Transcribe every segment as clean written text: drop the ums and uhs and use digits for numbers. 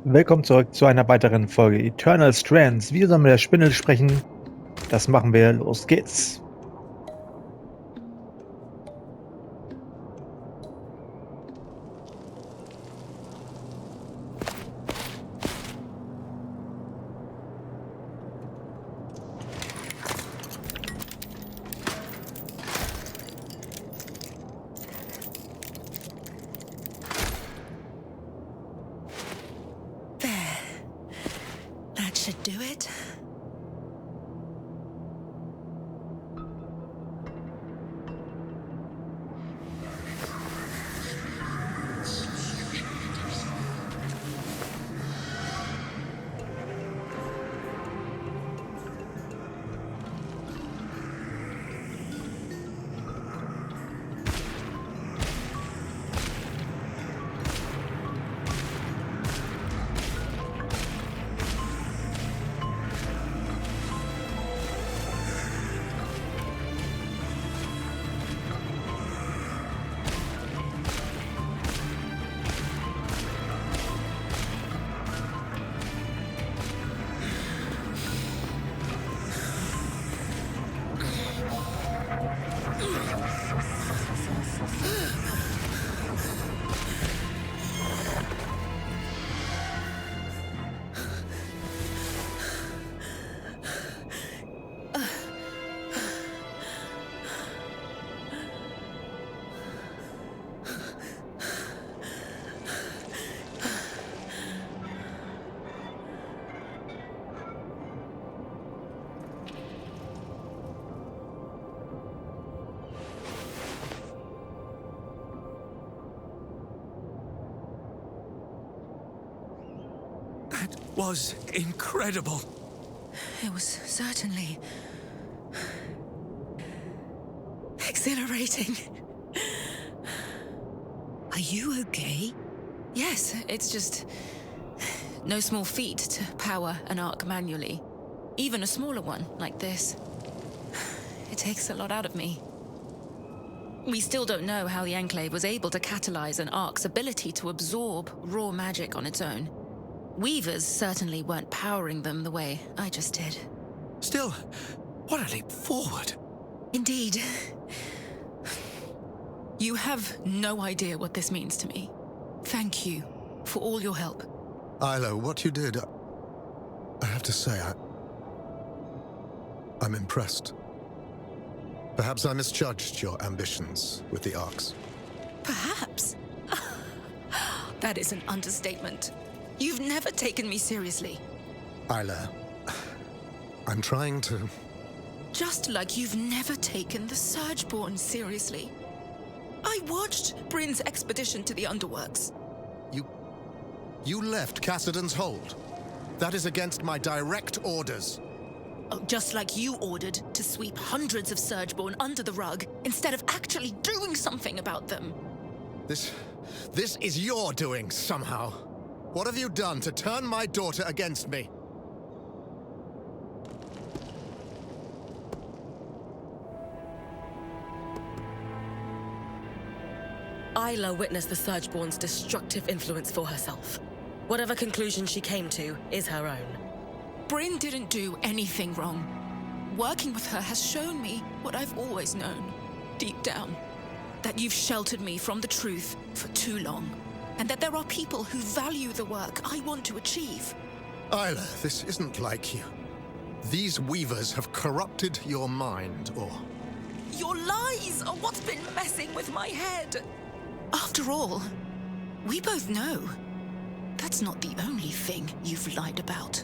Willkommen zurück zu einer weiteren Folge Eternal Strands. Wir sollen mit der Spinne sprechen. Das machen wir. Los geht's. That should do it. That was incredible. It was certainly exhilarating. Are you okay? Yes, it's just no small feat to power an arc manually. Even a smaller one like this. It takes a lot out of me. We still don't know how the Enclave was able to catalyze an arc's ability to absorb raw magic on its own. Weavers certainly weren't powering them the way I just did. Still, what a leap forward. Indeed. You have no idea what this means to me. Thank you for all your help. Isla, what you did, I have to say, I'm impressed. Perhaps I misjudged your ambitions with the arcs. Perhaps. That is an understatement. You've never taken me seriously. Isla, I'm trying to... Just like you've never taken the Surgeborn seriously. I watched Bryn's expedition to the Underworks. You left Cassidon's hold. That is against my direct orders. Oh, just like you ordered to sweep hundreds of Surgeborn under the rug instead of actually doing something about them. This is your doing, somehow. What have you done to turn my daughter against me? Isla witnessed the Surgeborn's destructive influence for herself. Whatever conclusion she came to is her own. Bryn didn't do anything wrong. Working with her has shown me what I've always known, deep down. That you've sheltered me from the truth for too long. And that there are people who value the work I want to achieve. Isla, this isn't like you. These weavers have corrupted your mind, or... Your lies are what's been messing with my head. After all, we both know that's not the only thing you've lied about.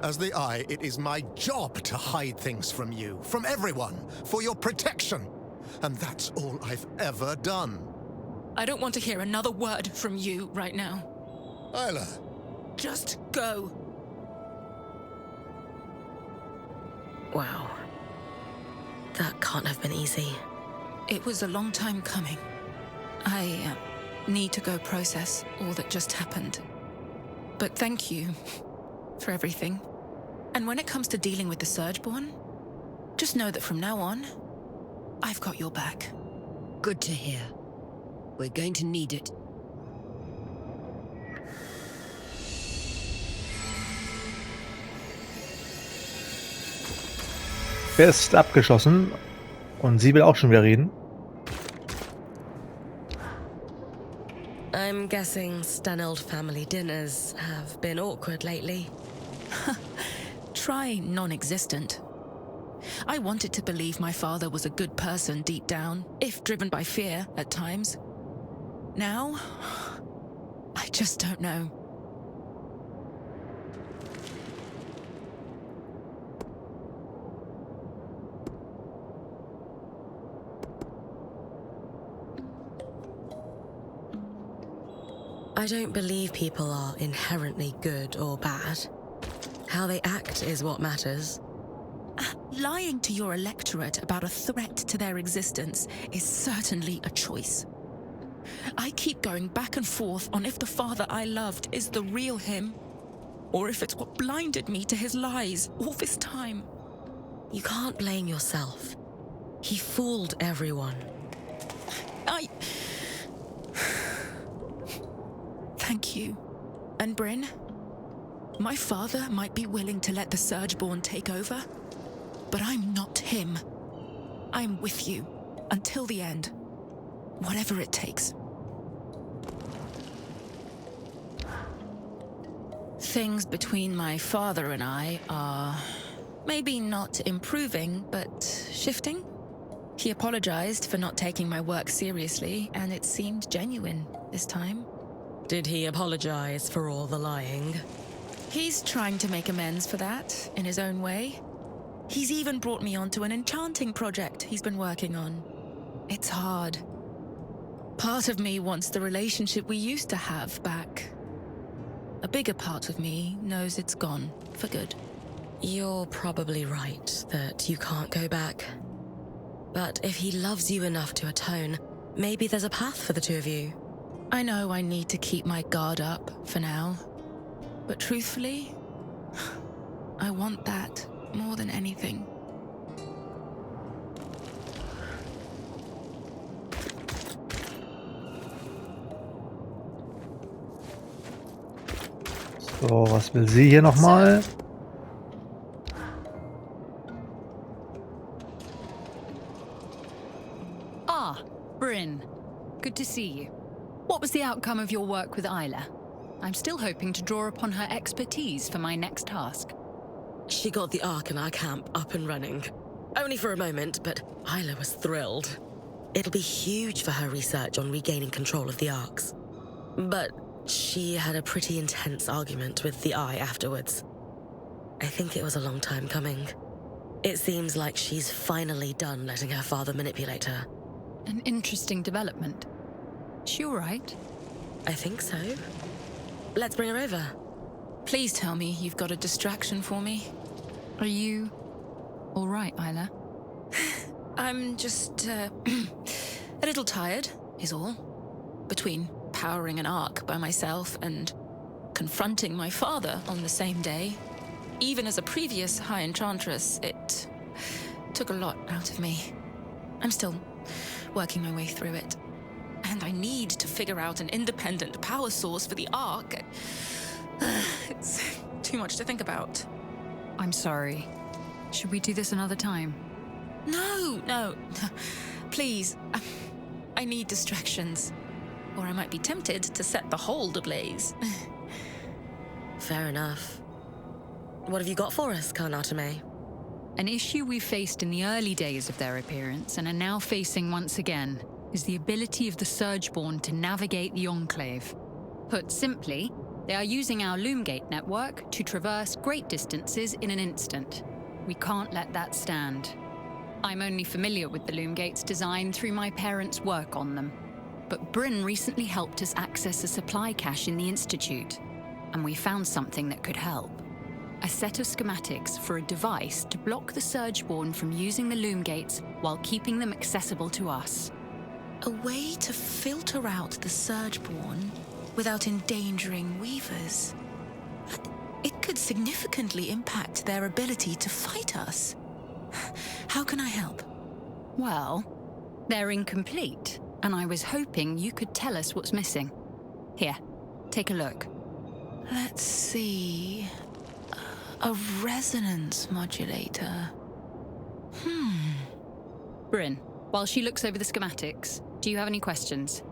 As the Eye, it is my job to hide things from you, from everyone, for your protection. And that's all I've ever done. I don't want to hear another word from you right now. Isla. Just go. Wow. That can't have been easy. It was a long time coming. I need to go process all that just happened. But thank you for everything. And when it comes to dealing with the Surgeborn, just know that from now on, I've got your back. Good to hear. We're going to need it. fest abgeschossen. Und sie will auch schon wieder reden. I'm guessing Staneld family dinners have been awkward lately. Try non-existent. I wanted to believe my father was a good person deep down, if driven by fear at times. Now, I just don't know. I don't believe people are inherently good or bad. How they act is what matters. Lying to your electorate about a threat to their existence is certainly a choice. I keep going back and forth on if the father I loved is the real him, or if it's what blinded me to his lies all this time. You can't blame yourself. He fooled everyone. Thank you. And Bryn, my father might be willing to let the Surgeborn take over, but I'm not him. I'm with you until the end, whatever it takes. Things between my father and I are maybe not improving, but shifting. He apologized for not taking my work seriously, and it seemed genuine this time. Did he apologize for all the lying? He's trying to make amends for that, in his own way. He's even brought me onto an enchanting project he's been working on. It's hard. Part of me wants the relationship we used to have back. A bigger part of me knows it's gone for good. You're probably right that you can't go back. But if he loves you enough to atone, maybe there's a path for the two of you. I know I need to keep my guard up for now. But truthfully, I want that more than anything. So, was will sie hier nochmal? Ah, Bryn. Good to see you. What was the outcome of your work with Isla? I'm still hoping to draw upon her expertise for my next task. She got the Ark in our camp up and running. Only for a moment, but Isla was thrilled. It'll be huge for her research on regaining control of the Arks. But she had a pretty intense argument with the Eye afterwards. I think it was a long time coming. It seems like she's finally done letting her father manipulate her. An interesting development. Is she all right? I think so. Let's bring her over. Please tell me you've got a distraction for me. Are you all right, Isla? I'm just, a little tired, is all. Between powering an Ark by myself and confronting my father on the same day. Even as a previous High Enchantress, it took a lot out of me. I'm still working my way through it. And I need to figure out an independent power source for the Ark. It's too much to think about. I'm sorry. Should we do this another time? No. Please. I need distractions. Or I might be tempted to set the hold ablaze. Fair enough. What have you got for us, Karnatame? An issue we faced in the early days of their appearance and are now facing once again is the ability of the Surgeborn to navigate the Enclave. Put simply, they are using our Loomgate network to traverse great distances in an instant. We can't let that stand. I'm only familiar with the Loomgate's design through my parents' work on them. But Bryn recently helped us access a supply cache in the Institute, and we found something that could help. A set of schematics for a device to block the Surgeborn from using the Loomgates while keeping them accessible to us. A way to filter out the Surgeborn without endangering Weavers. It could significantly impact their ability to fight us. How can I help? Well, they're incomplete, and I was hoping you could tell us what's missing. Here, take a look. Let's see. A resonance modulator. Bryn, while she looks over the schematics, do you have any questions?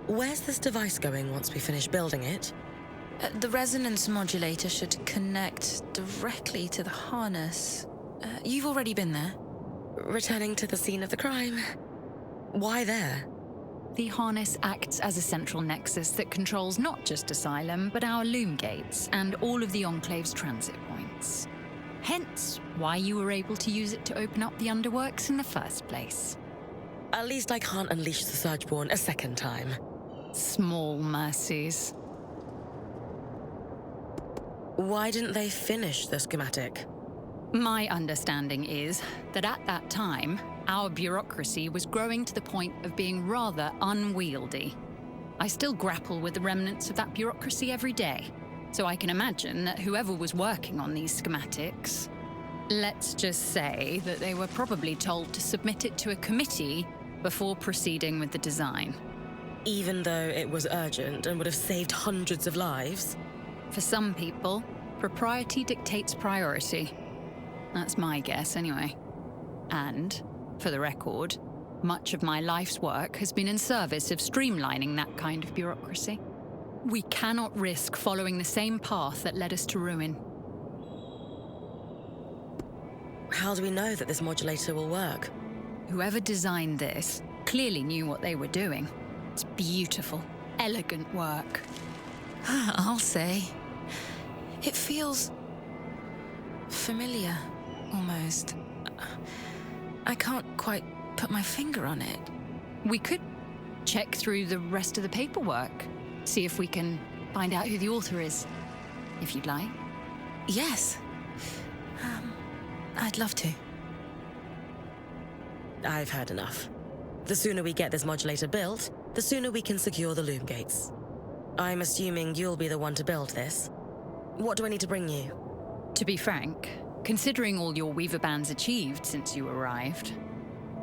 Where's this device going once we finish building it? The resonance modulator should connect directly to the harness. You've already been there. Returning to the scene of the crime. Why there? The harness acts as a central nexus that controls not just Asylum, but our loom gates and all of the Enclave's transit points. Hence, why you were able to use it to open up the underworks in the first place. At least I can't unleash the Surgeborn a second time. Small mercies. Why didn't they finish the schematic? My understanding is that at that time, our bureaucracy was growing to the point of being rather unwieldy. I still grapple with the remnants of that bureaucracy every day, so I can imagine that whoever was working on these schematics, let's just say that they were probably told to submit it to a committee before proceeding with the design. Even though it was urgent and would have saved hundreds of lives? For some people, propriety dictates priority. That's my guess, anyway. And, for the record, much of my life's work has been in service of streamlining that kind of bureaucracy. We cannot risk following the same path that led us to ruin. How do we know that this modulator will work? Whoever designed this clearly knew what they were doing. It's beautiful, elegant work. I'll say. It feels familiar, almost. I can't quite put my finger on it. We could check through the rest of the paperwork, see if we can find out who the author is, if you'd like. Yes. I'd love to. I've had enough. The sooner we get this modulator built, the sooner we can secure the loom gates. I'm assuming you'll be the one to build this. What do I need to bring you? To be frank, considering all your Weaver Band's achieved since you arrived,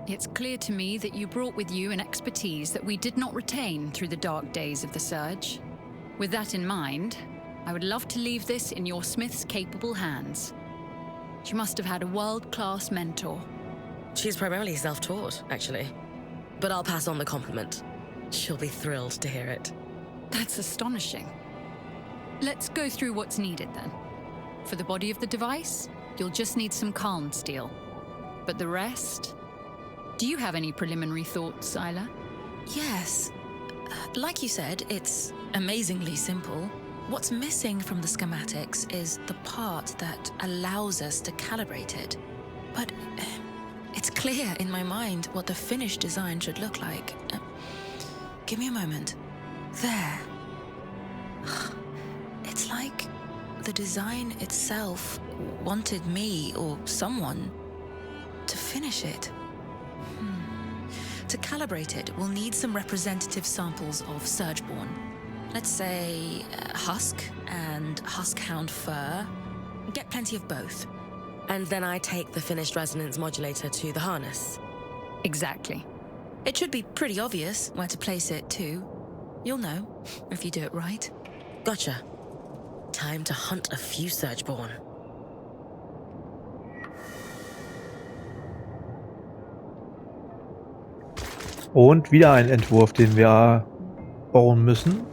it's clear to me that you brought with you an expertise that we did not retain through the dark days of the Surge. With that in mind, I would love to leave this in your Smith's capable hands. She must have had a world-class mentor. She's primarily self-taught, actually. But I'll pass on the compliment. She'll be thrilled to hear it. That's astonishing. Let's go through what's needed then. For the body of the device, you'll just need some calm steel. But the rest? Do you have any preliminary thoughts, Isla? Yes. Like you said, it's amazingly simple. What's missing from the schematics is the part that allows us to calibrate it. But it's clear in my mind what the finished design should look like. Give me a moment. There. It's like the design itself wanted me or someone to finish it. To calibrate it, we'll need some representative samples of Surgeborn. Let's say husk and huskhound fur. Get plenty of both. And then I take the finished resonance modulator to the harness. Exactly. It should be pretty obvious where to place it, too. You'll know, if you do it right. Gotcha. Time to hunt a few Surgeborn. Und wieder ein Entwurf, den wir bauen müssen.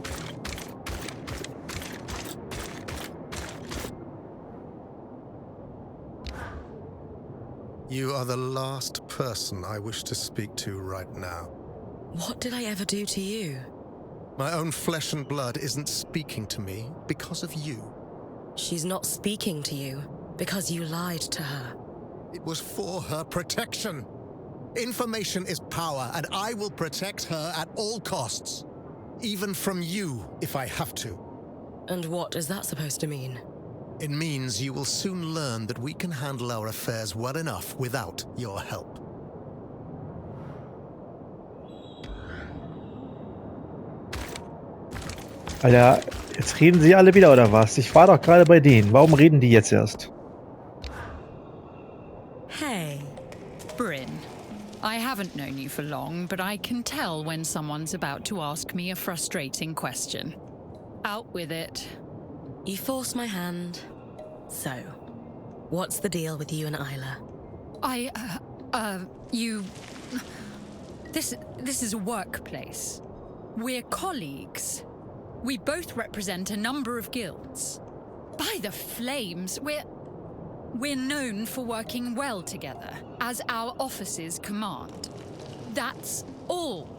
You are the last person I wish to speak to right now. What did I ever do to you? My own flesh and blood isn't speaking to me because of you. She's not speaking to you because you lied to her. It was for her protection. Information is power, and I will protect her at all costs. Even from you, if I have to. And what is that supposed to mean? It means you will soon learn that we can handle our affairs well enough without your help. Alter, jetzt reden sie alle wieder, oder was? Ich war doch gerade bei denen. Warum reden die jetzt erst? Hey, Bryn. I haven't known you for long, but I can tell when someone's about to ask me a frustrating question. Out with it. You forced my hand. So, What's the deal with you and Isla? This is a workplace. We're colleagues. We both represent a number of guilds. By the flames, we're known for working well together, as our offices command. That's all.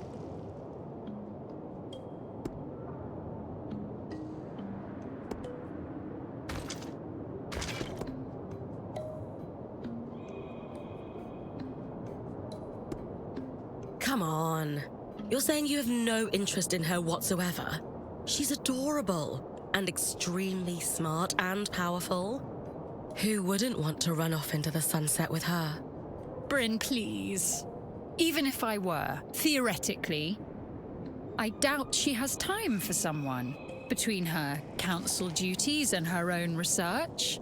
Come on. You're saying you have no interest in her whatsoever? She's adorable and extremely smart and powerful. Who wouldn't want to run off into the sunset with her? Bryn, please. Even if I were, theoretically, I doubt she has time for someone between her council duties and her own research.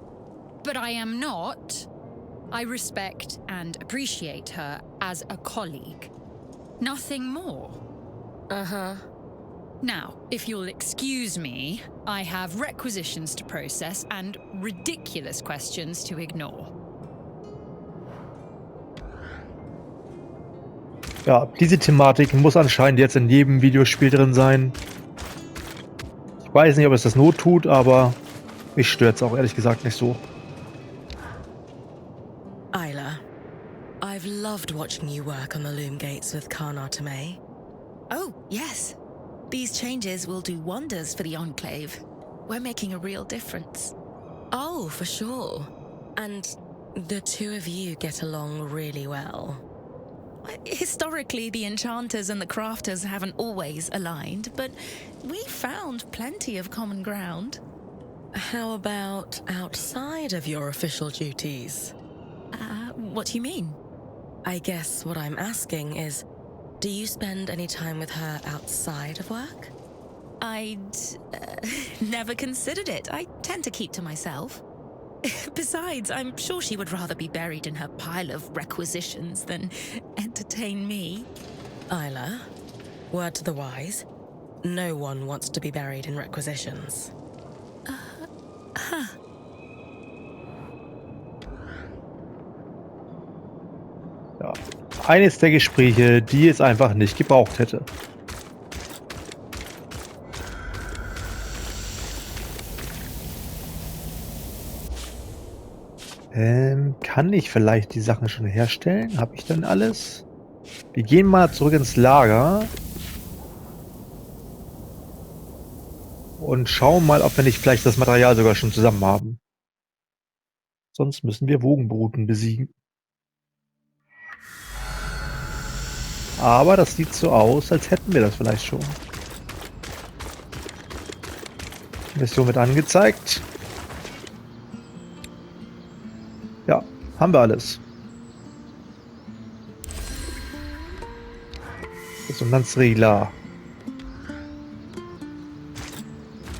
But I am not. I respect and appreciate her as a colleague. Nothing more. Uh-huh. Now, if you'll excuse me, I have requisitions to process and ridiculous questions to ignore. Ja, diese Thematik muss anscheinend jetzt in jedem Videospiel drin sein. Ich weiß nicht, ob es das Not tut, aber mich stört es auch ehrlich gesagt nicht so. Isla, I've loved watching you work on the loom gates with Karnatame. Oh, yes. These changes will do wonders for the Enclave. We're making a real difference. Oh, for sure. And the two of you get along really well. Historically, the enchanters and the crafters haven't always aligned, but we found plenty of common ground. How about outside of your official duties? What do you mean? I guess what I'm asking is, do you spend any time with her outside of work? I'd never considered it. I tend to keep to myself. Besides, I'm sure she would rather be buried in her pile of requisitions than entertain me. Isla, word to the wise, no one wants to be buried in requisitions. Ja, eines der Gespräche, die es einfach nicht gebraucht hätte. Kann ich vielleicht die Sachen schon herstellen? Habe ich dann alles? Wir gehen mal zurück ins Lager. Und schauen mal, ob wir nicht vielleicht das Material sogar schon zusammen haben. Sonst müssen wir Wogenbruten besiegen. Aber das sieht so aus, als hätten wir das vielleicht schon. Mission wird angezeigt. Ja, haben wir alles. Resonanzregler.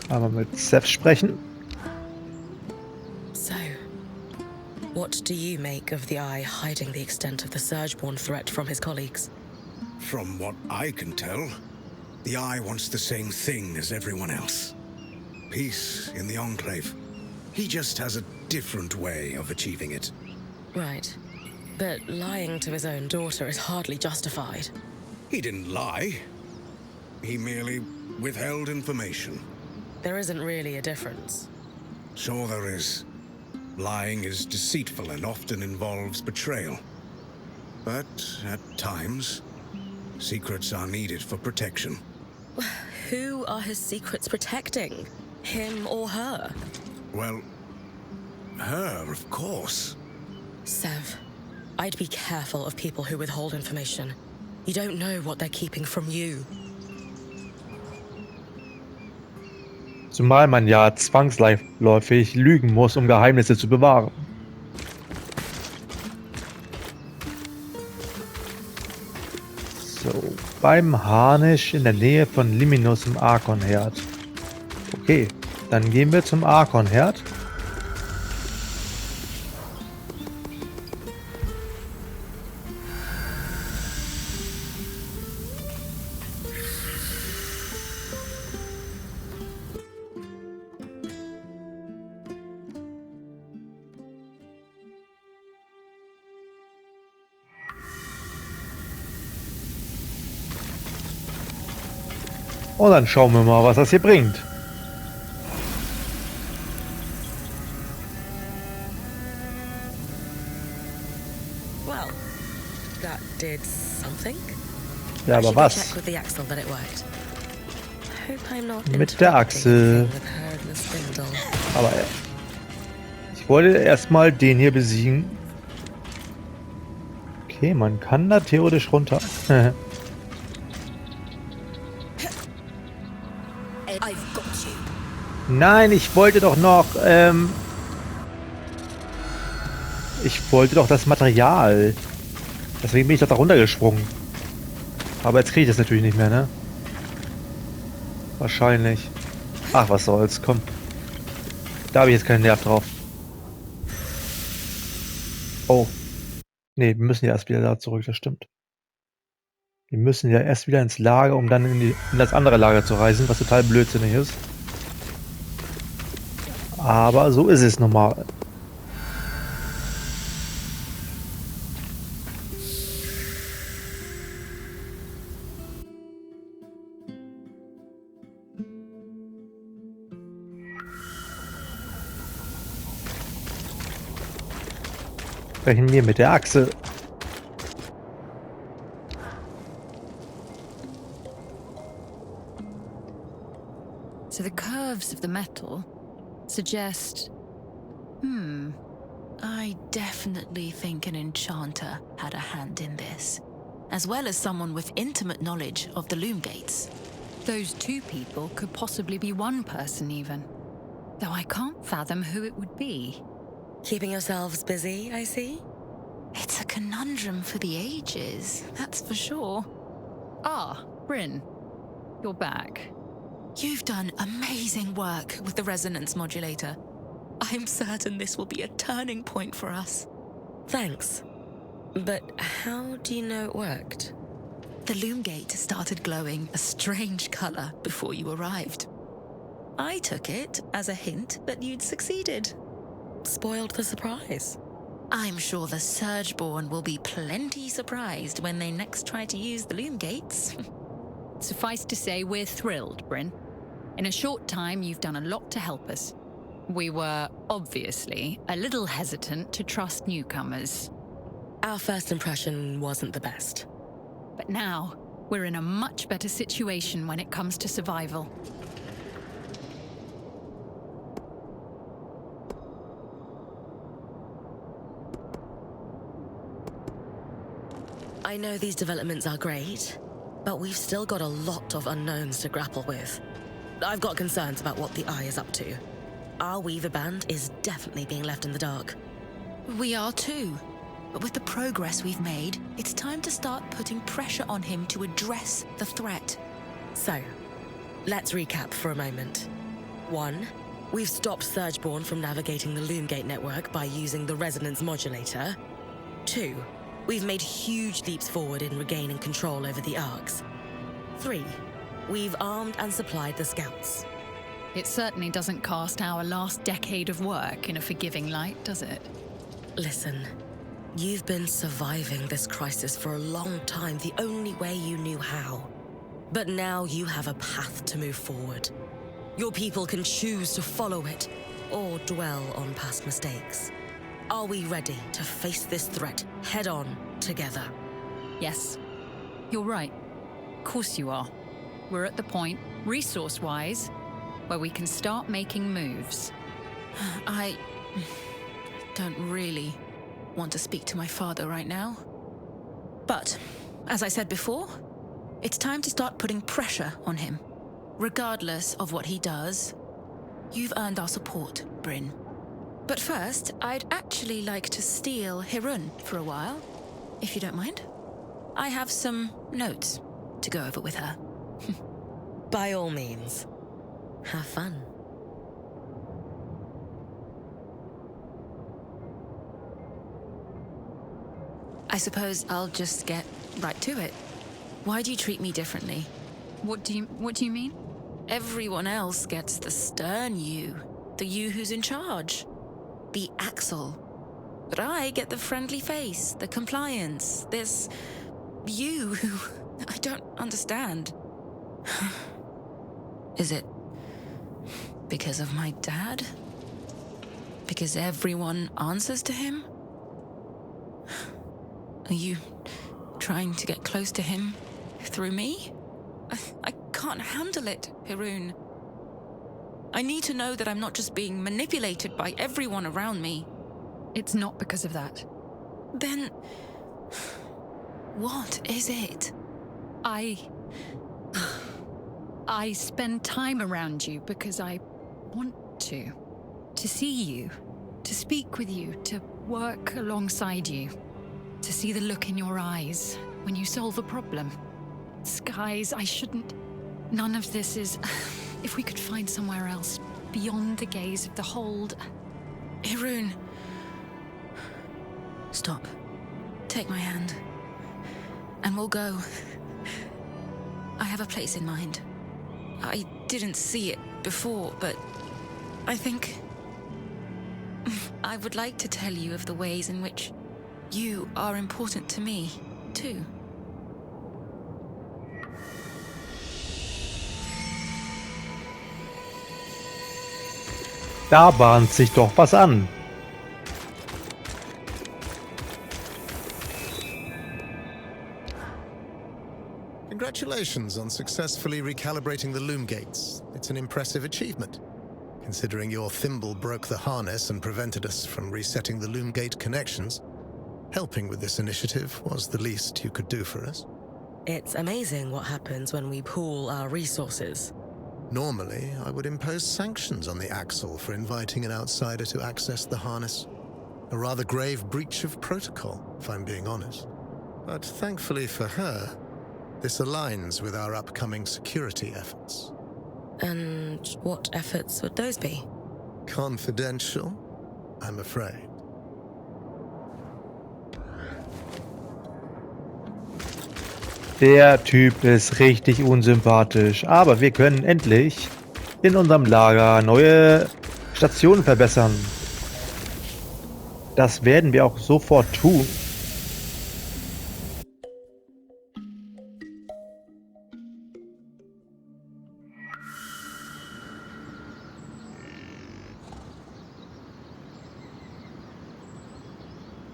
Einmal mit Seth sprechen. So, what do you make of the Eye hiding the extent of the Surgeborn threat from his colleagues? From what I can tell, the Eye wants the same thing as everyone else. Peace in the Enclave. He just has a different way of achieving it. Right. But lying to his own daughter is hardly justified. He didn't lie. He merely withheld information. There isn't really a difference. Sure there is. Lying is deceitful and often involves betrayal. But at times, secrets are needed for protection. Who are his secrets protecting? Him or her? Well, her, of course. Sev, I'd be careful of people who withhold information. You don't know what they're keeping from you. Zumal man ja zwangsläufig lügen muss, um Geheimnisse zu bewahren. So, beim Harnisch in der Nähe von Liminus im Archonherd. Okay, dann gehen wir zum Archonherd. Und dann schauen wir mal, was das hier bringt. Well, that did something. Ja, aber was? Check with the axle that it worked. Hope I'm not Mit der Achse. interrupting the thing with her spindle. Aber ich wollte erstmal den hier besiegen. Okay, man kann da theoretisch runter. I've got you. Nein, ich wollte doch noch, ich wollte doch das Material. Deswegen bin ich doch da runtergesprungen. Aber jetzt kriege ich das natürlich nicht mehr, ne? Wahrscheinlich. Ach, was soll's, komm. Da habe ich jetzt keinen Nerv drauf. Oh. Nee, wir müssen ja erst wieder da zurück, das stimmt. Wir müssen ja erst wieder ins Lager, um dann in das andere Lager zu reisen, was total blödsinnig ist. Aber so ist es normal. Sprechen wir mit der Achse. So the curves of the metal suggest... I definitely think an enchanter had a hand in this, as well as someone with intimate knowledge of the loom gates. Those two people could possibly be one person even. Though I can't fathom who it would be. Keeping yourselves busy, I see? It's a conundrum for the ages, that's for sure. Ah, Bryn. You're back. You've done amazing work with the resonance modulator. I'm certain this will be a turning point for us. Thanks. But how do you know it worked? The loom gate started glowing a strange color before you arrived. I took it as a hint that you'd succeeded. Spoiled the surprise. I'm sure the Surgeborn will be plenty surprised when they next try to use the loom gates. Suffice to say, we're thrilled, Bryn. In a short time, you've done a lot to help us. We were, obviously, a little hesitant to trust newcomers. Our first impression wasn't the best. But now, we're in a much better situation when it comes to survival. I know these developments are great, but we've still got a lot of unknowns to grapple with. I've got concerns about what the Eye is up to. Our Weaver Band is definitely being left in the dark. We are too. But with the progress we've made, it's time to start putting pressure on him to address the threat. So, let's recap for a moment. 1. We've stopped Surgeborn from navigating the Loomgate network by using the resonance modulator. 2. We've made huge leaps forward in regaining control over the Arcs. 3. We've armed and supplied the Scouts. It certainly doesn't cast our last decade of work in a forgiving light, does it? Listen, you've been surviving this crisis for a long time the only way you knew how. But now you have a path to move forward. Your people can choose to follow it or dwell on past mistakes. Are we ready to face this threat head-on together? Yes. You're right. Of course you are. We're at the point, resource-wise, where we can start making moves. I don't really want to speak to my father right now. But, as I said before, it's time to start putting pressure on him. Regardless of what he does, you've earned our support, Bryn. But first, I'd actually like to steal Hirun for a while, if you don't mind. I have some notes to go over with her. By all means. Have fun. I suppose I'll just get right to it. Why do you treat me differently? What do you mean? Everyone else gets the stern you, the you who's in charge, the Axel. But I get the friendly face, the compliance, this you who I don't understand. Is it because of my dad? Because everyone answers to him? Are you trying to get close to him through me? I can't handle it, Haroon. I need to know that I'm not just being manipulated by everyone around me. It's not because of that. Then, what is it? I spend time around you because I want to. To see you, to speak with you, to work alongside you. To see the look in your eyes when you solve a problem. Skies, I shouldn't... None of this is... If we could find somewhere else, beyond the gaze of the hold... Haroon. Stop. Take my hand. And we'll go. I have a place in mind. I didn't see it before, but I think... I would like to tell you of the ways in which you are important to me, too. Da bahnt sich doch was an. Congratulations on successfully recalibrating the loom gates. It's an impressive achievement, considering your thimble broke the harness and prevented us from resetting the loom gate connections. Helping with this initiative was the least you could do for us. It's amazing what happens when we pool our resources. Normally, I would impose sanctions on the Axle for inviting an outsider to access the harness. A rather grave breach of protocol, if I'm being honest. But thankfully for her, this aligns with our upcoming security efforts. And what efforts would those be? Confidential, I'm afraid. Der Typ ist richtig unsympathisch, aber wir können endlich in unserem Lager neue Stationen verbessern. Das werden wir auch sofort tun.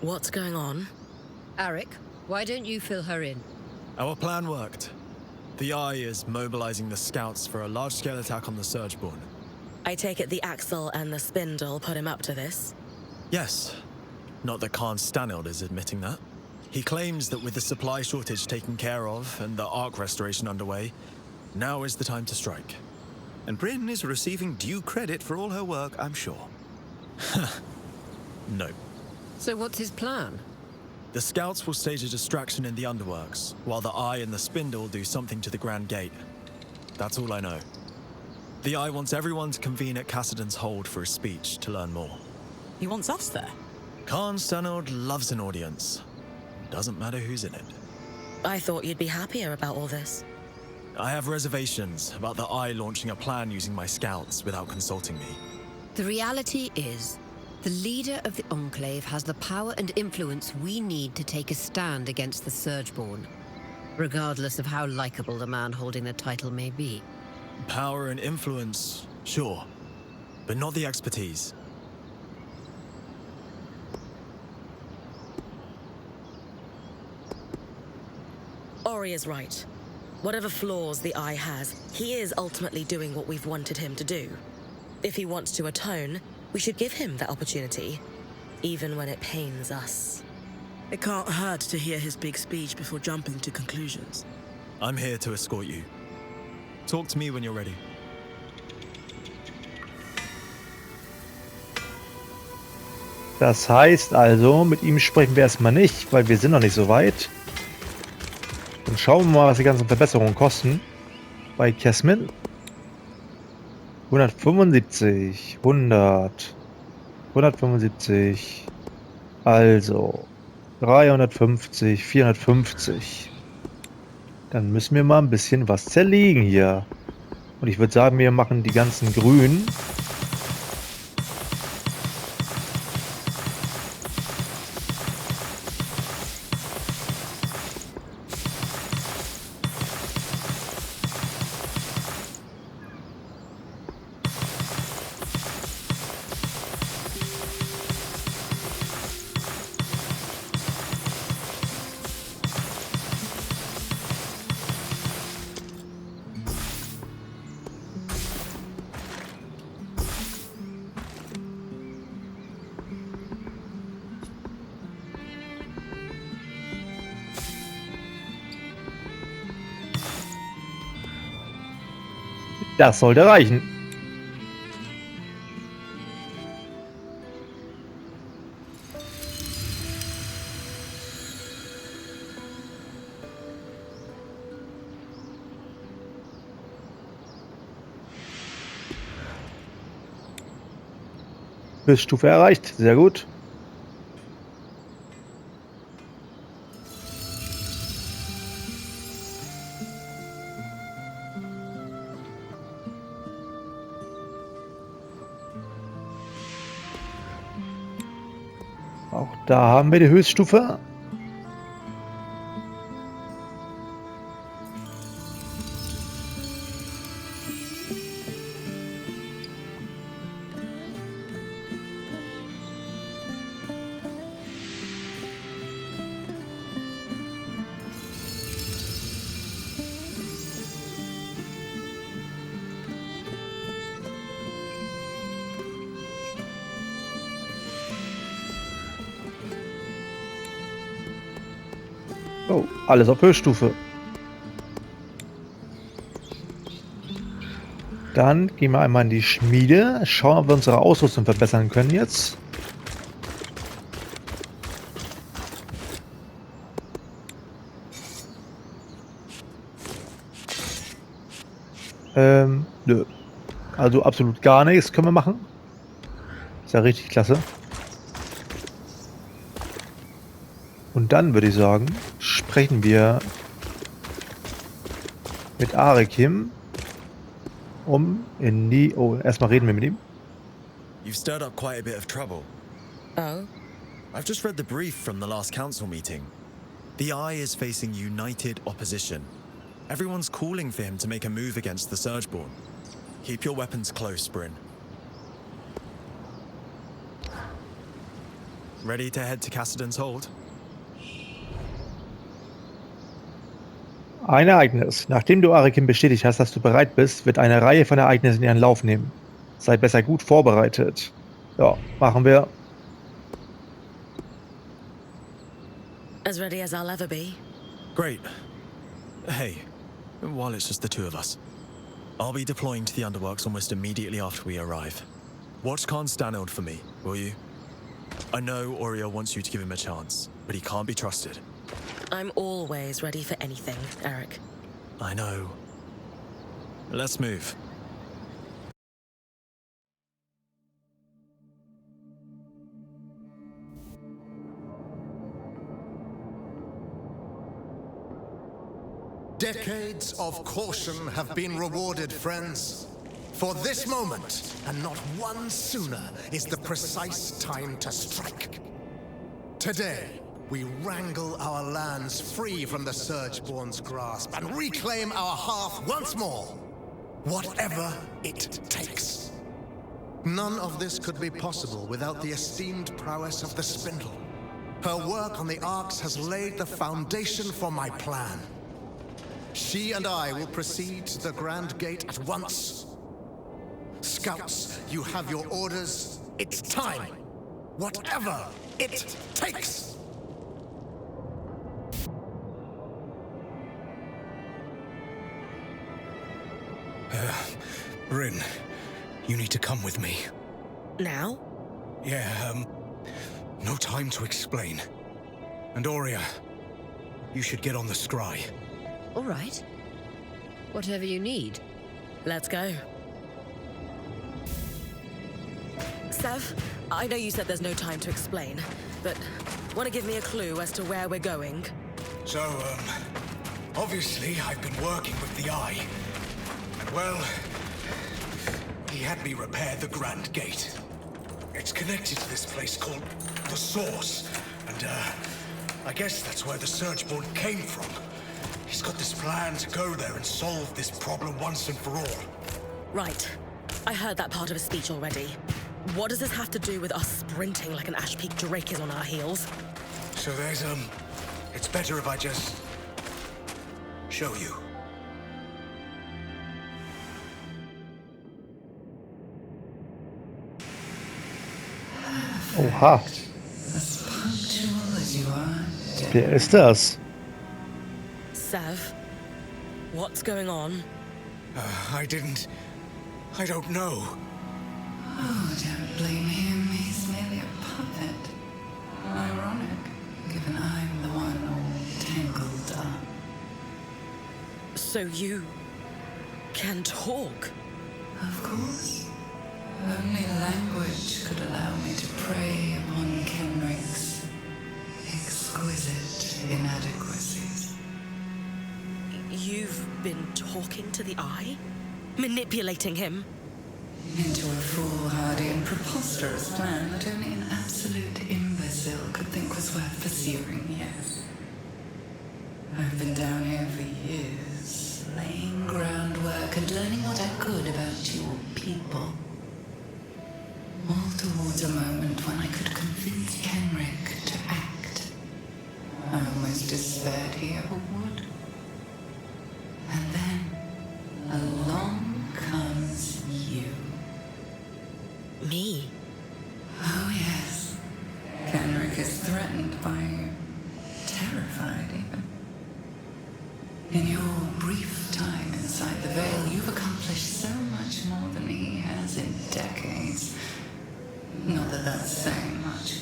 What's going on? Arik, why don't you fill her in? Our plan worked. The Eye is mobilizing the scouts for a large-scale attack on the Surgeborn. I take it the Axle and the Spindle put him up to this? Yes. Not that Khan Stanild is admitting that. He claims that with the supply shortage taken care of and the Ark restoration underway, now is the time to strike. And Bryn is receiving due credit for all her work, I'm sure. No. So what's his plan? The scouts will stage a distraction in the underworks, while the Eye and the Spindle do something to the Grand Gate. That's all I know. The Eye wants everyone to convene at Cassidon's Hold for a speech to learn more. He wants us there. Khan Stanild loves an audience. Doesn't matter who's in it. I thought you'd be happier about all this. I have reservations about the Eye launching a plan using my scouts without consulting me. The reality is, the leader of the Enclave has the power and influence we need to take a stand against the Surgeborn, regardless of how likable the man holding the title may be. Power and influence, sure, but not the expertise. Ori is right. Whatever flaws the Eye has, he is ultimately doing what we've wanted him to do. If he wants to atone, we should give him that opportunity, even when it pains us. It can't hurt to hear his big speech before jumping to conclusions. I'm here to escort you. Talk to me when you're ready. Das heißt also, mit ihm sprechen wir erstmal nicht, weil wir sind noch nicht so weit. Dann schauen wir mal, was die ganzen Verbesserungen kosten. Bei Kesmin. 175, 100, 175, also 350, 450. Dann müssen wir mal ein bisschen was zerlegen hier. Und ich würde sagen, wir machen die ganzen Grünen. Das sollte reichen. Höchststufe erreicht. Sehr gut. Auch da haben wir die Höchststufe. Oh, alles auf Höchststufe. Dann gehen wir einmal in die Schmiede. Schauen, ob wir unsere Ausrüstung verbessern können jetzt. Nö. Also absolut gar nichts können wir machen. Ist ja richtig klasse. Und dann würde ich sagen, sprechen wir mit Arekim, in die... Oh, erstmal reden wir mit ihm. You've stirred up quite a bit of trouble. Oh? I've just read the brief from the last council meeting. The Eye is facing united opposition. Everyone's calling for him to make a move against the Surgeborn. Keep your weapons close, Bryn. Ready to head to Cassidon's Hold? Ein Ereignis. Nachdem du Arekim bestätigt hast, dass du bereit bist, wird eine Reihe von Ereignissen ihren Lauf nehmen. Sei besser gut vorbereitet. Ja, machen wir. As ready as I'll ever be. Great. Hey, while it's just the two of us, I'll be deploying to the Underworks almost immediately after we arrive. Watch Khan Stanold for me, will you? I know Oriel wants you to give him a chance, but he can't be trusted. I'm always ready for anything, Eric. I know. Let's move. Decades of caution have been rewarded, friends. For this moment, and not one sooner, is the precise time to strike. Today, we wrangle our lands free from the Surgeborn's grasp and reclaim our hearth once more, whatever it takes. None of this could be possible without the esteemed prowess of the Spindle. Her work on the Arks has laid the foundation for my plan. She and I will proceed to the Grand Gate at once. Scouts, you have your orders. It's time. Whatever it takes. Bryn, you need to come with me. Now? Yeah, no time to explain. And Aurea, you should get on the scry. All right. Whatever you need. Let's go. Sev, I know you said there's no time to explain, but want to give me a clue as to where we're going? So, obviously I've been working with the Eye. And well, he had me repair the Grand Gate. It's connected to this place called the Source, and I guess that's where the Surgeborn came from. He's got this plan to go there and solve this problem once and for all. Right. I heard that part of his speech already. What does this have to do with us sprinting like an Ash Peak Drake is on our heels? So there's, it's better if I just show you. Oha. Wer ist das? Sev, what's going on? I didn't I don't know. Oh, don't blame him. He's merely a puppet. Ironic, given I'm the one all tangled up. So you can talk? Of course. Only language could allow me to prey upon Kenrick's exquisite inadequacies. You've been talking to the Eye? Manipulating him? Into a foolhardy and preposterous plan that only an absolute imbecile could think was worth pursuing, yes. I've been down here for years, laying groundwork and learning what I could about your people. All towards a moment when I could convince Kenrick to act. I almost despaired he ever would. And then, along comes you. Me? Oh yes. Kenrick is threatened by you. Terrified even. In your brief time inside the Veil, you've accomplished so much more than he has in decades. Not that that's saying much.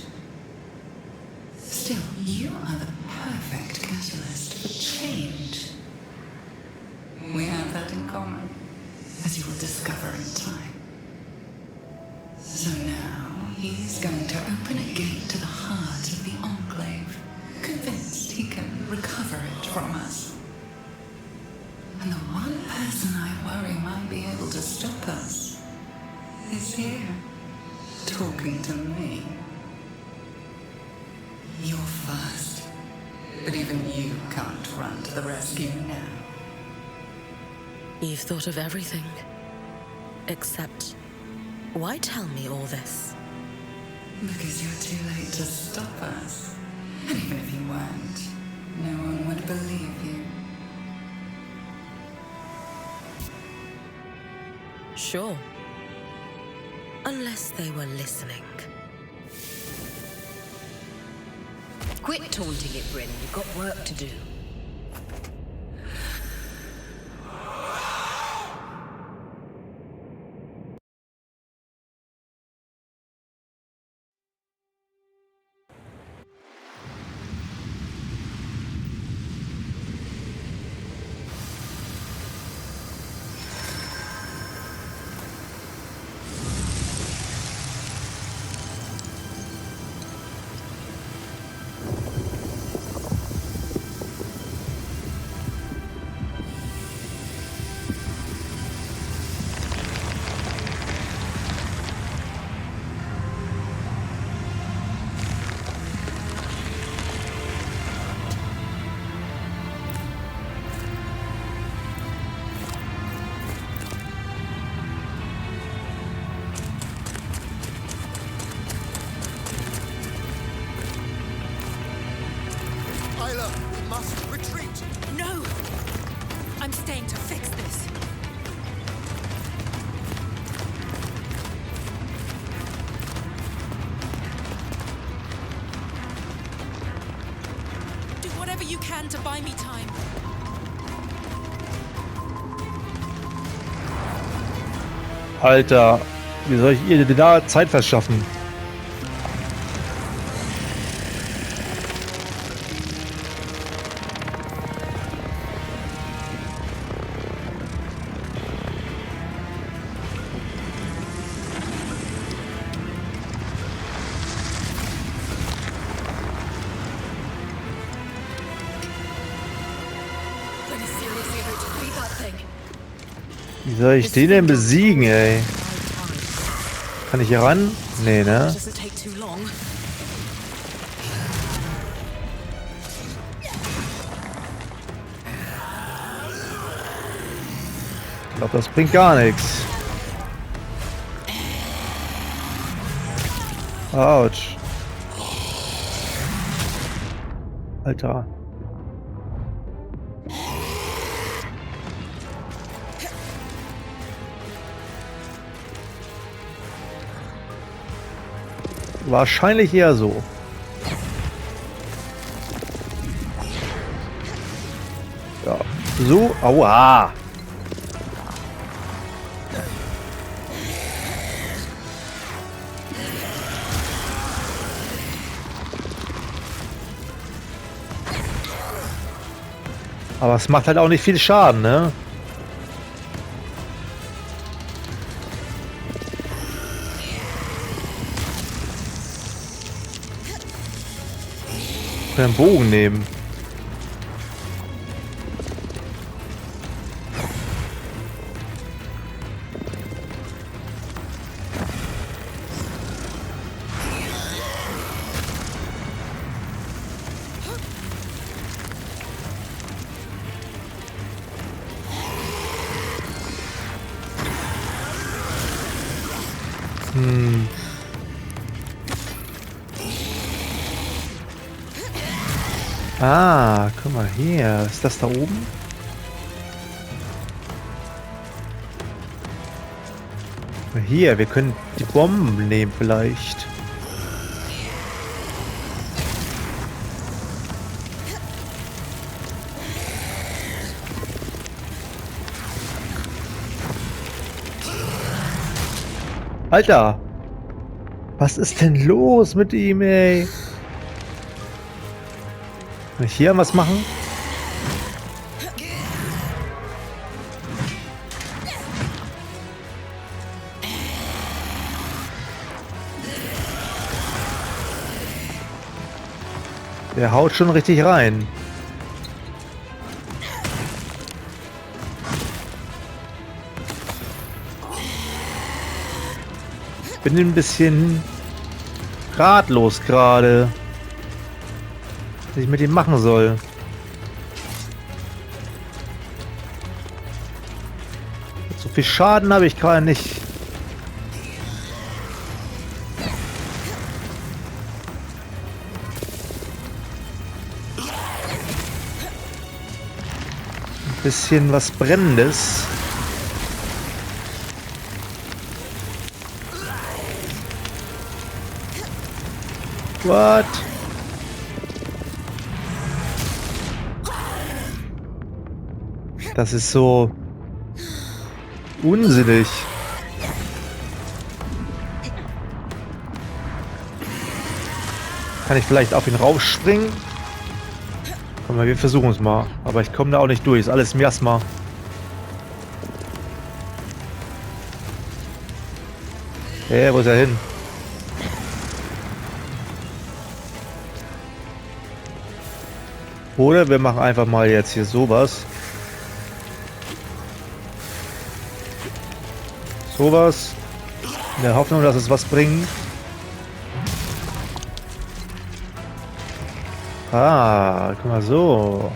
Still, you are the perfect catalyst for change. We have that in common, as you will discover in time. So now, he's going to open a gate to the heart of the Enclave, convinced he can recover it from us. And the one person I worry might be able to stop us is here, talking to me. You're fast, but even you can't run to the rescue now. You've thought of everything. Except, why tell me all this? Because you're too late to stop us. And even if you weren't, no one would believe you. Sure. Unless they were listening. Quit taunting it, Bryn. You've got work to do. We must retreat! No! I'm staying to fix this. Do whatever you can to buy me time. Alter, wie soll ich ihr da Zeit verschaffen? Wie soll ich den denn besiegen, ey? Kann ich hier ran? Nee, ne? Doesn't take too long. Ich glaube, das bringt gar nichts. Autsch. Alter. Wahrscheinlich eher so. Ja, so. Aua. Aber es macht halt auch nicht viel Schaden, ne? Ich kann einen Bogen nehmen. Ah, guck mal hier. Ist das da oben? Hier, wir können die Bomben nehmen vielleicht. Alter! Was ist denn los mit ihm, ey? Kann ich hier was machen? Der haut schon richtig rein. Bin ein bisschen ratlos gerade, was ich mit ihm machen soll. So viel Schaden habe ich gerade nicht. Ein bisschen was Brennendes. What? Das ist so unsinnig. Kann ich vielleicht auf ihn raufspringen? Komm mal, wir versuchen es mal. Aber ich komme da auch nicht durch. Ist alles Miasma. Hey, wo ist er hin? Oder wir machen einfach mal jetzt hier sowas. Sowas. In der Hoffnung, dass es was bringt. Ah, guck mal so.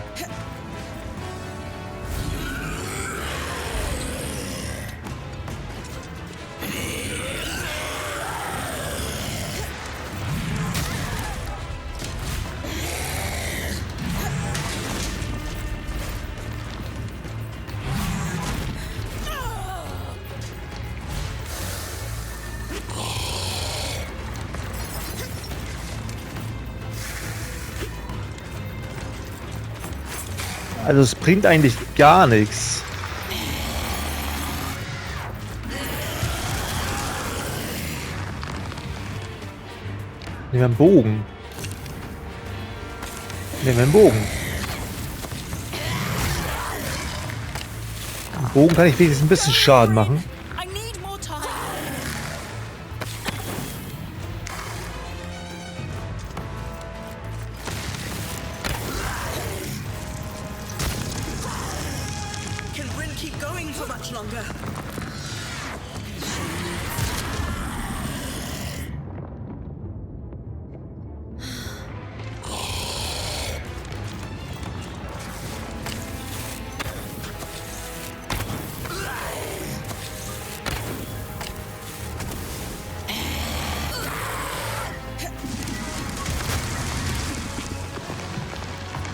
Also es bringt eigentlich gar nichts. Nehmen wir einen Bogen. Nehmen wir einen Bogen. Ein Bogen kann ich wenigstens ein bisschen Schaden machen.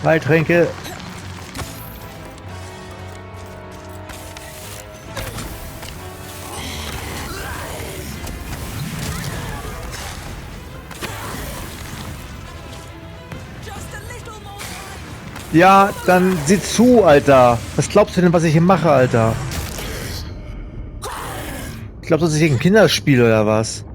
Heiltränke. Ja, dann sieh zu, Alter. Was glaubst du denn, was ich hier mache, Alter? Glaubst du, das ist hier ein Kinderspiel oder was?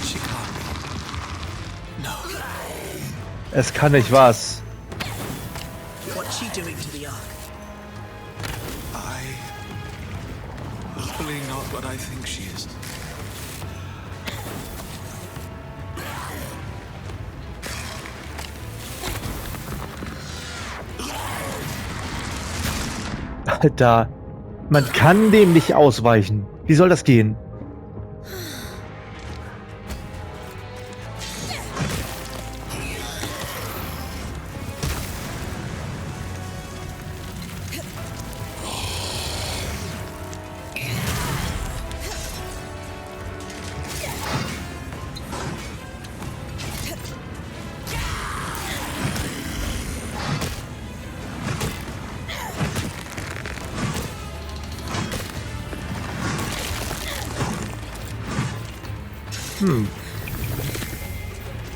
She can't be. No. Es kann nicht was. What's she doing to the Ark? Hopefully not what I think she is. Alter, man kann dem nicht ausweichen. Wie soll das gehen?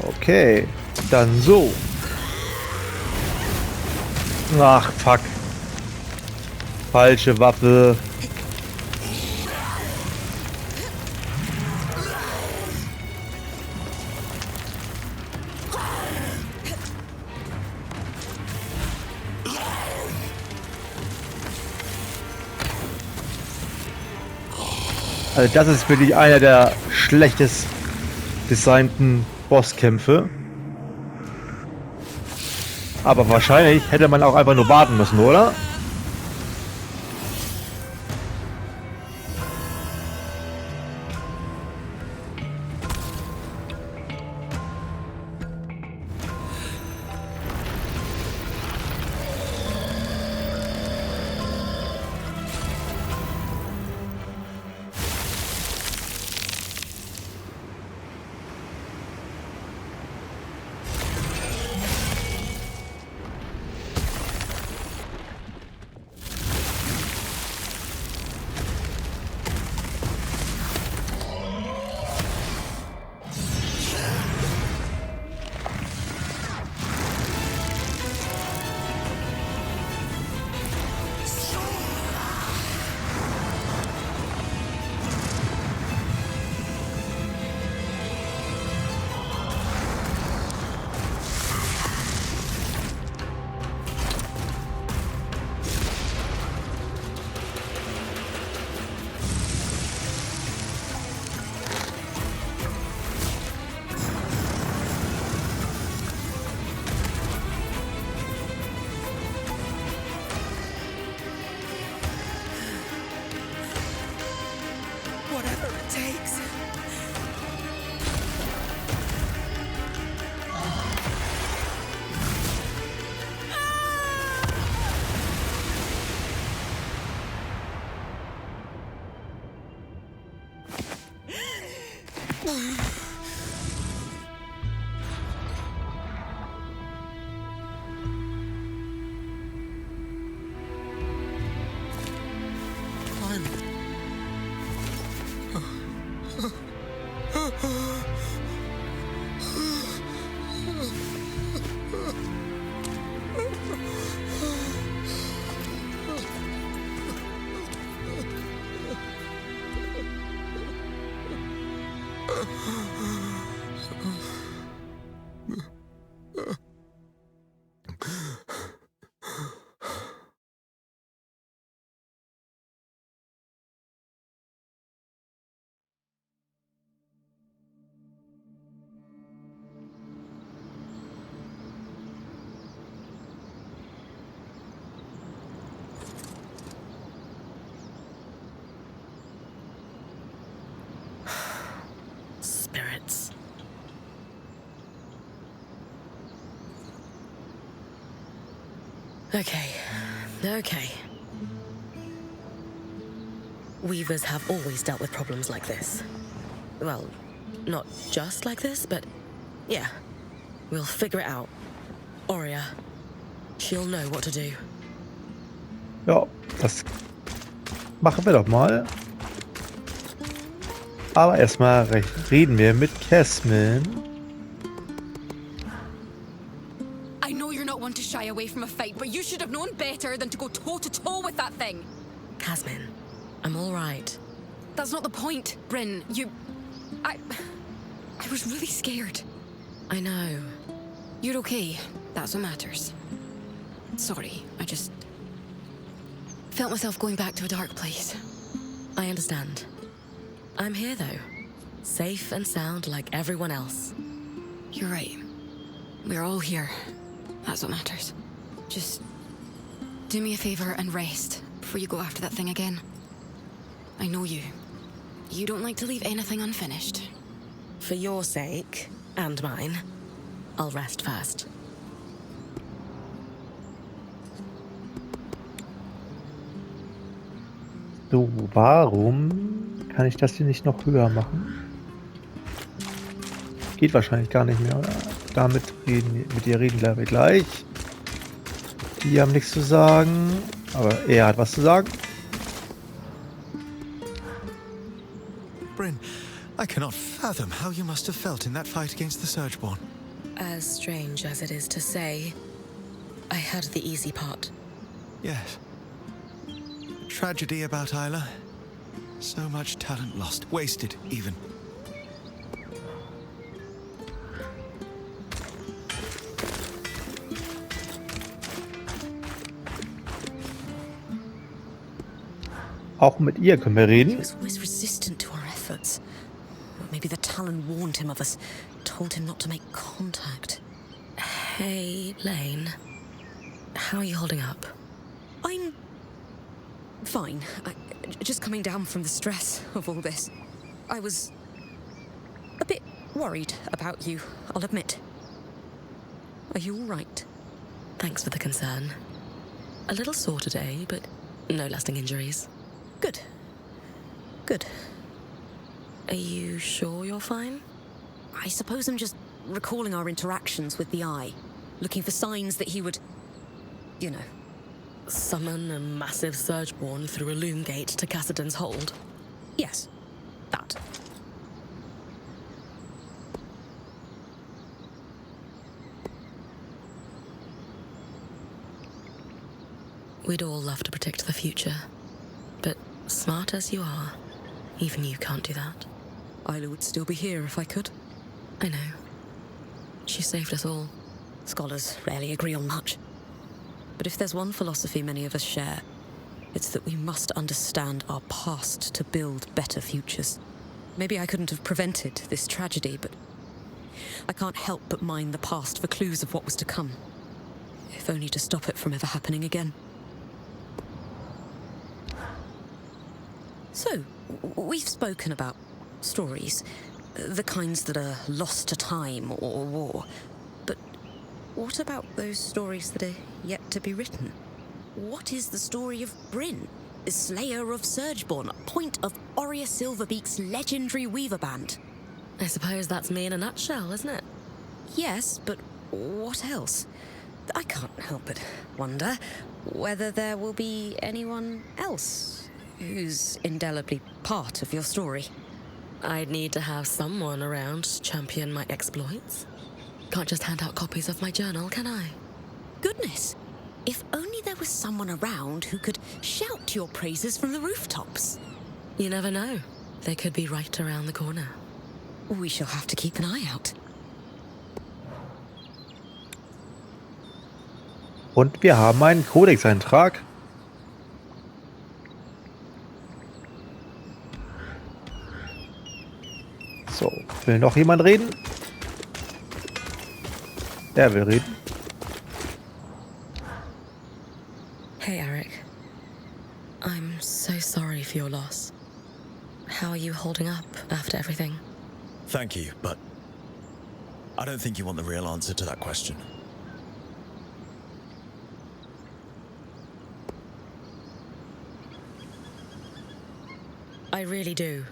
Okay, dann so. Ach, fuck. Falsche Waffe. Also das ist wirklich einer der schlechtest designten Bosskämpfe. Aber wahrscheinlich hätte man auch einfach nur warten müssen, oder? Whatever it takes. Spirits. Okay. Weavers have always dealt with problems like this. Well, not just like this, but yeah. We'll figure it out. Aurea, she'll know what to do. Ja, das machen wir doch mal. Aber erstmal reden wir mit Casmin. I know you're not one to shy away from a fight, but you should have known better than to go toe-to-toe with that thing. Casmin, I'm all right. That's not the point, Bryn. I was really scared. I know. You're okay. That's what matters. Sorry, I just felt myself going back to a dark place. I understand. I'm here, though. Safe and sound like everyone else. You're right. We're all here. That's what matters. Just do me a favor and rest before you go after that thing again. I know you. You don't like to leave anything unfinished. For your sake, and mine, I'll rest first. So, warum kann ich das hier nicht noch höher machen? Geht wahrscheinlich gar nicht mehr, oder? Damit reden, mit ihr reden wir gleich. Die haben nichts zu sagen, aber er hat was zu sagen. Bryn, I cannot fathom how you must have felt in that fight against the Surgeborn. As strange as it is to say, I had the easy part. Yes. Tragedy about Isla. So much talent lost, wasted even. Auch mit ihr können wir He reden. was always resistant to our efforts. Maybe the Talon warned him of us, told him not to make contact. Hey, Lane. How are you holding up? I'm fine. Just coming down from the stress of all this. I was a bit worried about you, I'll admit. Are you all right? Thanks for the concern. A little sore today, but no lasting injuries. Good. Good. Are you sure you're fine? I suppose I'm just recalling our interactions with the Eye, looking for signs that he would, you know. Summon a massive Surgeborn through a loom gate to Cassidon's hold? Yes, that. We'd all love to predict the future, but smart as you are, even you can't do that. Isla would still be here if I could. I know. She saved us all. Scholars rarely agree on much. But if there's one philosophy many of us share, it's that we must understand our past to build better futures. Maybe I couldn't have prevented this tragedy, but I can't help but mine the past for clues of what was to come. If only to stop it from ever happening again. So, we've spoken about stories, the kinds that are lost to time or war. But what about those stories that are yet to be written? What is the story of Bryn, the slayer of Surgeborn, point of Oria Silverbeak's legendary weaver band? I suppose that's me in a nutshell, isn't it? Yes, but what else? I can't help but wonder whether there will be anyone else who's indelibly part of your story. I'd need to have someone around to champion my exploits. Can't just hand out copies of my journal, can I? Goodness! If only there was someone around who could shout your praises from the rooftops. You never know. They could be right around the corner. We shall have to keep an eye out. Und wir haben einen Kodexeintrag. So, will noch jemand reden? Der will reden. Hey, Eric. I'm so sorry for your loss. How are you holding up after everything? Thank you, but I don't think you want the real answer to that question. I really do.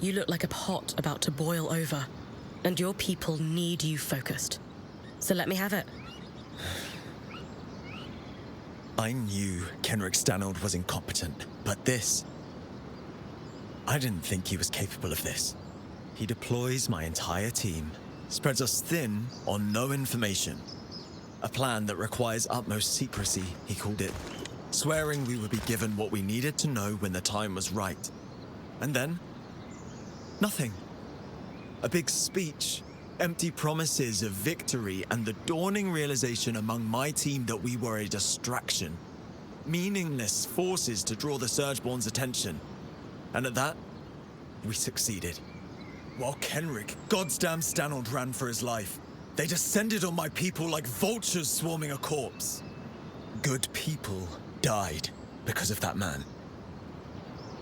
You look like a pot about to boil over, and your people need you focused. So let me have it. I knew Kenrick Stanold was incompetent, but this... I didn't think he was capable of this. He deploys my entire team, spreads us thin on no information. A plan that requires utmost secrecy, he called it, swearing we would be given what we needed to know when the time was right. And then? Nothing. A big speech, empty promises of victory, and the dawning realization among my team that we were a distraction. Meaningless forces to draw the Surgeborn's attention. And at that, we succeeded. While Kenrick, goddamn Stannard, ran for his life, they descended on my people like vultures swarming a corpse. Good people died because of that man.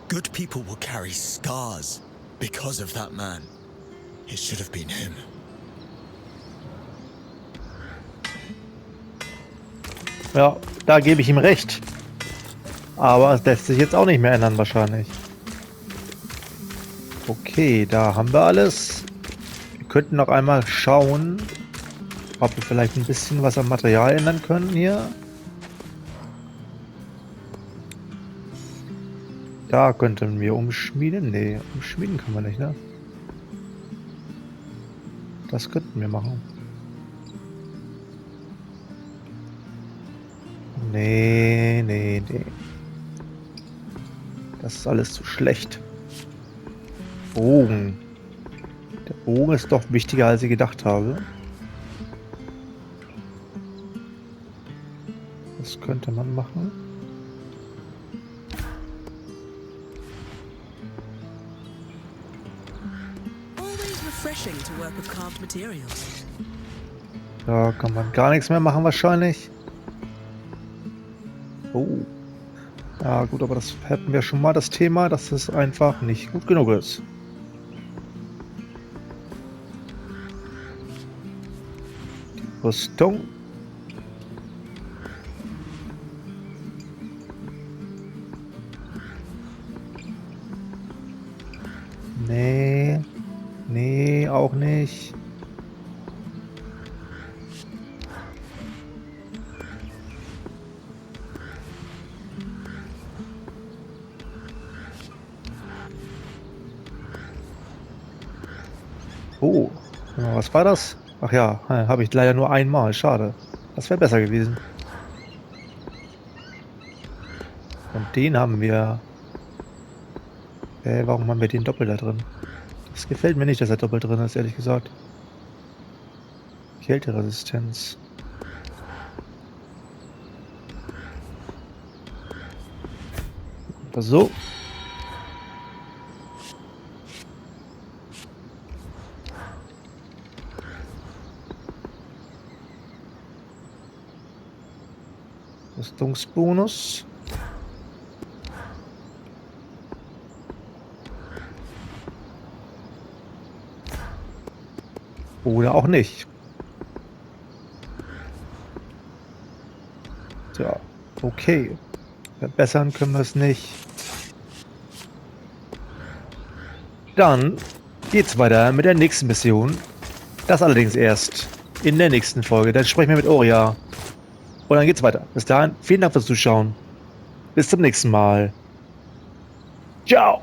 Good people will carry scars because of that man. It should have been him. Ja, da gebe ich ihm recht. Aber es lässt sich jetzt auch nicht mehr ändern wahrscheinlich. Okay, da haben wir alles. Wir könnten noch einmal schauen, ob wir vielleicht ein bisschen was am Material ändern können hier. Da könnten wir umschmieden. Nee, umschmieden können wir nicht, ne? Das könnten wir machen. Nee, nee, nee. Das ist alles zu schlecht. Bogen. Der Bogen ist doch wichtiger, als ich gedacht habe. Das könnte man machen. Da kann man gar nichts mehr machen wahrscheinlich. Oh. Ja gut, aber das hätten wir schon mal das Thema, dass es einfach nicht gut genug ist. Die Rüstung. Nee. Nee, auch nicht. Oh, was war das? Ach ja, habe ich leider nur einmal. Schade. Das wäre besser gewesen. Und den haben wir. Warum haben wir den doppelt da drin? Das gefällt mir nicht, dass er doppelt drin ist, ehrlich gesagt. Kälteresistenz. So. Rüstungsbonus. Oder auch nicht. Ja, okay. Verbessern können wir es nicht. Dann geht's weiter mit der nächsten Mission. Das allerdings erst in der nächsten Folge. Dann sprechen wir mit Oria. Und dann geht's weiter. Bis dahin, vielen Dank fürs Zuschauen. Bis zum nächsten Mal. Ciao.